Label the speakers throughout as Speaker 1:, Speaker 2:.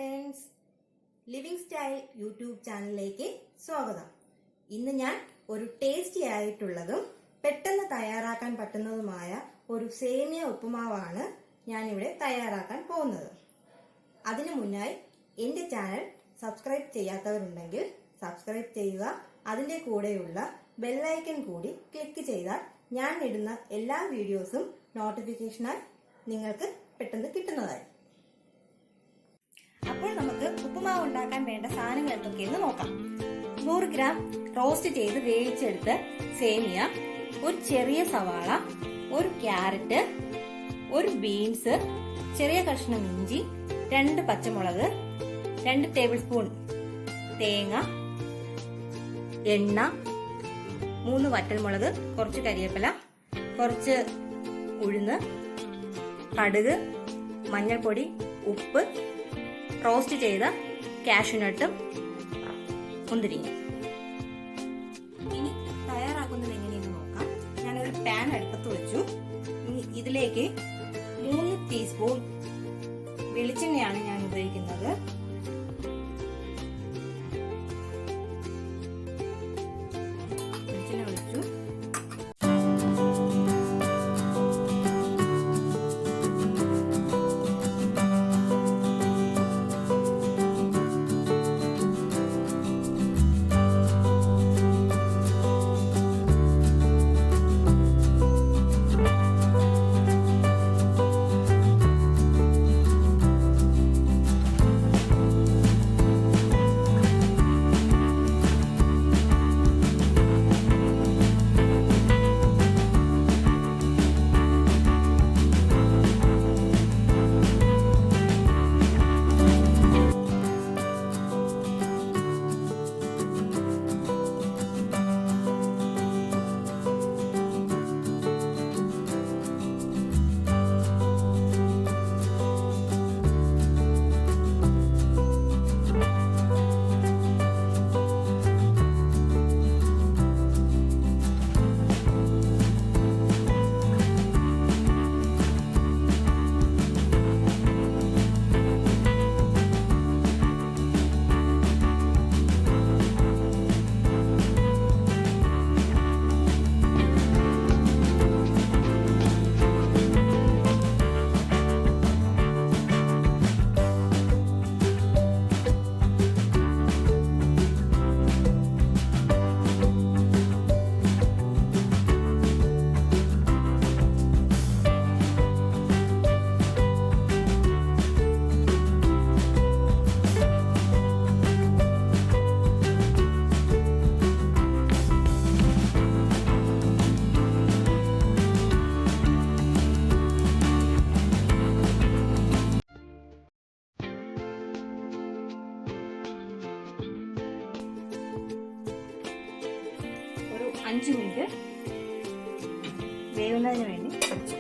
Speaker 1: Friends, living style YouTube ചാനലിലേക്ക് സ്വാഗതം. ഇന്ന് ഞാൻ ഒരു ടേസ്റ്റി ആയിട്ടുള്ളതും പെട്ടെന്ന് തയ്യാറാക്കാൻ പറ്റുന്നതുമായ ഒരു സേമിയ ഉപ്പുമാവാണ് ഞാനിവിടെ തയ്യാറാക്കാൻ പോകുന്നത്. അതിനു മുന്നായി എന്റെ ചാനൽ സബ്സ്ക്രൈബ് ചെയ്യാത്തവരുണ്ടെങ്കിൽ സബ്സ്ക്രൈബ് ചെയ്യുക. അതിന്റെ കൂടെയുള്ള ബെല്ലൈക്കൺ കൂടി ക്ലിക്ക് ചെയ്താൽ ഞാൻ ഇടുന്ന എല്ലാ വീഡിയോസും നോട്ടിഫിക്കേഷനായി നിങ്ങൾക്ക് പെട്ടെന്ന് കിട്ടുന്നതായി. അപ്പോൾ നമുക്ക് ഉപ്പുമാവ് ഉണ്ടാക്കാൻ വേണ്ട സാധനങ്ങൾ എന്തൊക്കെയെന്ന് നോക്കാം. 100 ഗ്രാം റോസ്റ്റ് ചെയ്ത് വേവിച്ചെടുത്ത് സേമിയ, ഒരു ചെറിയ സവാള, ഒരു ക്യാരറ്റ്, ഒരു ബീൻസ്, ചെറിയ കഷ്ണം ഇഞ്ചി, 2 പച്ചമുളക്, 2 ടേബിൾ സ്പൂൺ തേങ്ങ, എണ്ണ, 3 വറ്റൽമുളക്, കുറച്ച് കരിവേപ്പില, കുറച്ച് ഉഴുന്ന്, കടുക്, മഞ്ഞൾപ്പൊടി, ഉപ്പ്, റോസ്റ്റ് ചെയ്ത കാഷ്യൂനട്ടും മുന്തിരിങ്ങ. ഇനി തയ്യാറാക്കുന്നത് എങ്ങനെയെന്ന് നോക്കാം. ഞാനൊരു പാൻ അടുപ്പത്ത് വെച്ചു. ഇനി ഇതിലേക്ക് 3 ടീസ്പൂൺ വെളിച്ചെണ്ണയാണ് ഞാൻ ഉപയോഗിക്കുന്നത്. വെളിച്ചെണ്ണ ഒഴിച്ചു. ഒരു 5 മിനിറ്റ് വേവുന്നതിന് വേണ്ടി വെച്ചു.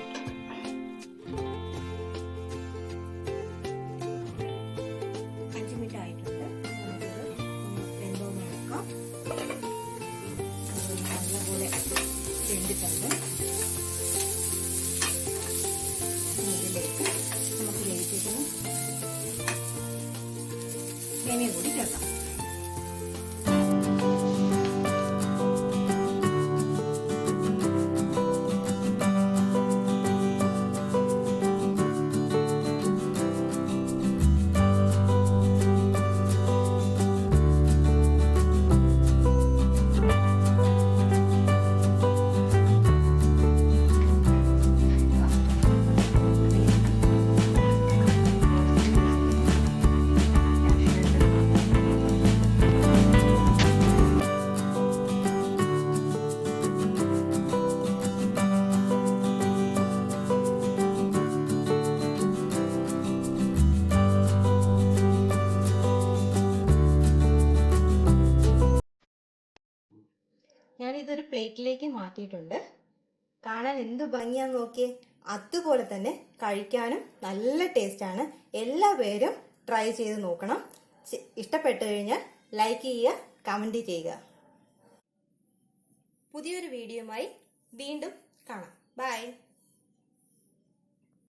Speaker 1: 5 മിനിറ്റ് ആയിട്ടുണ്ട്. വെന്തോന്ന് നോക്കാം. നല്ലപോലെ വെന്തിട്ടുണ്ട്. ഇതിലേക്ക് നമുക്ക് വേവിച്ചിരിക്കുന്ന സേമിയ കൂടി ചേർക്കാം. ഞാനിതൊരു പ്ലേറ്റിലേക്ക് മാറ്റിയിട്ടുണ്ട്. കാണാൻ എന്ത് ഭംഗിയാന്ന് നോക്കിയേ. അതുപോലെ തന്നെ കഴിക്കാനും നല്ല ടേസ്റ്റാണ്. എല്ലാവരും ട്രൈ ചെയ്ത് നോക്കണം. ഇഷ്ടപ്പെട്ടു കഴിഞ്ഞാൽ ലൈക്ക് ചെയ്യുക, കമന്റ് ചെയ്യുക. പുതിയൊരു വീഡിയോയുമായി വീണ്ടും കാണാം. ബൈ.